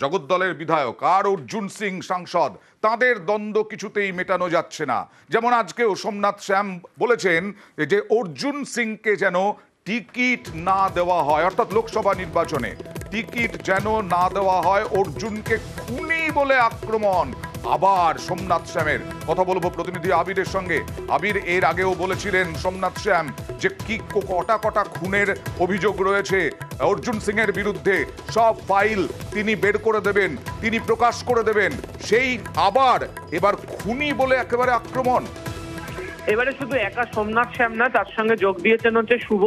জগদ্দলের বিধায়ক আর অর্জুন সিং সাংসদ, তাদের দ্বন্দ্ব কিছুতেই মেটানো যাচ্ছে না। যেমন আজকেও সোমনাথ শ্যাম বলেছেন যে অর্জুন সিংকে যেন টিকিট না দেওয়া হয়, অর্থাৎ লোকসভা নির্বাচনে টিকিট যেন না দেওয়া হয়। অর্জুনকে খুনি বলে আক্রমণ আবার সোমনাথ শ্যামের। কথা বলবো প্রতিনিধি আবিরের সঙ্গে। আবির, এর আগেও বলেছিলেন সোমনাথ শ্যাম যে কি কটা কটা খুনের অভিযোগ রয়েছে অর্জুন সিং এর বিরুদ্ধে, সব ফাইল তিনি বের করে দেবেন, তিনি প্রকাশ করে দেবেন। সেই এবার খুনি বলে একেবারে আক্রমণ। এবারে শুধু একা সোমনাথ শ্যাম না, তার সঙ্গে যোগ দিয়েছেন হচ্ছে শুভ,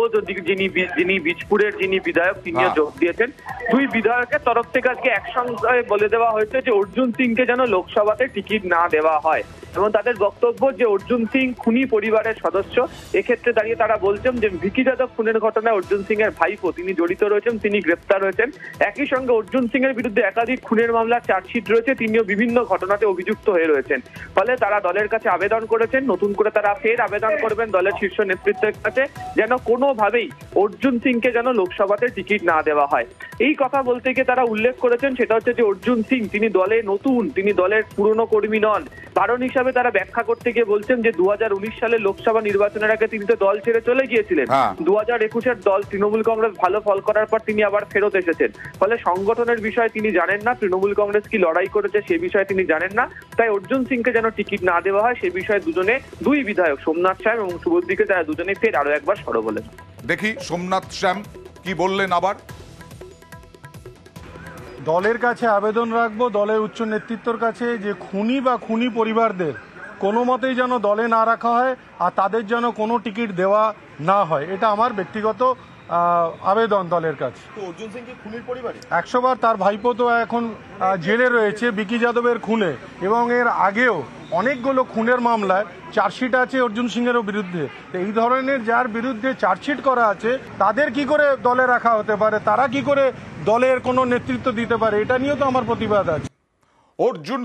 যিনি বীজপুরের যিনি বিধায়ক, তিনিও যোগ দিয়েছেন। দুই বিধায়কের তরফ থেকে আজকে একসঙ্গে বলে দেওয়া হয়েছে যে অর্জুন সিংকে যেন লোকসভাতে টিকিট না দেওয়া হয়। এবং তাদের বক্তব্য যে অর্জুন সিং খুনি পরিবারের সদস্য। এক্ষেত্রে দাঁড়িয়ে তারা বলছেন যে ভিকি যাদব খুনের ঘটনায় অর্জুন সিং এর ভাইপো তিনি জড়িত রয়েছেন, তিনি গ্রেপ্তার হয়েছেন। একই সঙ্গে অর্জুন সিং এর বিরুদ্ধে একাধিক খুনের মামলার চার্জশিট রয়েছে, তিনিও বিভিন্ন ঘটনাতে অভিযুক্ত হয়ে রয়েছেন। ফলে তারা দলের কাছে আবেদন করেছেন, নতুন করে তারা ফের আবেদন করবেন দলের শীর্ষ নেতৃত্বের কাছে যেন কোনোভাবেই অর্জুন সিংকে যেন লোকসভাতে টিকিট না দেওয়া হয়। এই কথা বলতে গিয়ে তারা উল্লেখ করেছেন সেটা হচ্ছে যে অর্জুন সিং তিনি দলে নতুন, তিনি দলের পুরনো কর্মী নন। কারণ হিসাবে তারা ব্যাখ্যা করতে গিয়ে বলছেন যে 2019 সালে লোকসভা নির্বাচনের আগে তিনি তো দল ছেড়ে চলে গিয়েছিলেন। 2021-এর দল তৃণমূল কংগ্রেস ভালো ফল করার পর তিনি আবার ফেরত এসেছেন। ফলে সংগঠনের বিষয়ে তিনি জানেন না, তৃণমূল কংগ্রেস কি লড়াই করেছে সে বিষয়ে তিনি জানেন না। তাই অর্জুন সিংকে যেন টিকিট না দেওয়া হয় সে বিষয়ে দুই বিধায়ক সোমনাথ শ্যাম এবং শুভদিকে তারা দুজনেই ফের আরো একবার সরব হলেন। দেখি সোমনাথ শ্যাম কি বললেন। আবার দলের কাছে আবেদন রাখবো, দলের উচ্চ নেতৃত্বর কাছে, যে খুনি বা খুনি পরিবারদের কোনো মতেই যেন দলে না রাখা হয় আর তাদের যেন কোনো টিকিট দেওয়া না হয়। এটা আমার ব্যক্তিগত আবেদন দলের কাছে। অর্জুন সিং কি খুনির পরিবার? 100 বার তার ভাইপো তো এখন জেলে রয়েছে ভিকি যাদবের খুনে, এবং এর আগেও অনেকগুলো খুনের মামলায় চার্জশিট আছে অর্জুন সিংয়েরও বিরুদ্ধে। তো এই ধরনের যার বিরুদ্ধে চার্জশিট করা আছে তাদের কি করে দলে রাখা হতে পারে, তারা কি করে দলের কোনো নেতৃত্ব দিতে পারে, এটা নিয়েও তো আমার প্রতিবাদ আছে। অর্জুন